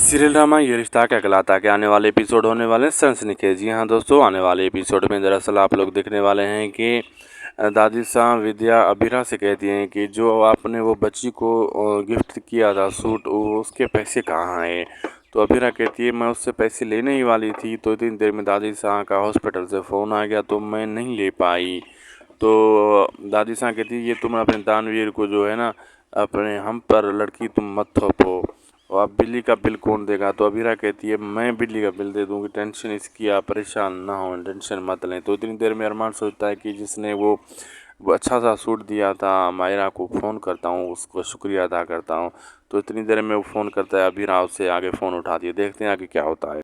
Serial drama ये रिश्ता क्या कहलाता के आने वाले एपिसोड होने वाले हैं सनसनीखेज। जी हाँ दोस्तों, आने वाले एपिसोड में दरअसल आप लोग देखने वाले हैं कि दादी साहब विद्या अभीरा से कहती हैं कि जो आपने वो बच्ची को गिफ्ट किया था सूट, वो उसके पैसे कहाँ हैं। तो अभीरा कहती है मैं उससे पैसे लेने ही वाली थी, तो इतनी देर में दादी साहब का हॉस्पिटल से फ़ोन आ गया तो मैं नहीं ले पाई। तो दादी साहब कहती है ये तुम अपने दानवीर को जो है ना, अपने हम पर लड़की तुम मत थोपो, और अब बिजली का बिल कौन देगा। तो अभीरा कहती है मैं बिजली का बिल दे दूंगी, टेंशन इसकी आप परेशान ना हो, टेंशन मत लें। तो इतनी देर में अरमान सोचता है कि जिसने वो अच्छा सा सूट दिया था मायरा को फ़ोन करता हूँ, उसको शुक्रिया अदा करता हूँ। तो इतनी देर में वो फ़ोन करता है, अभीरा उससे आगे फ़ोन उठा दिया। देखते हैं आगे क्या होता है।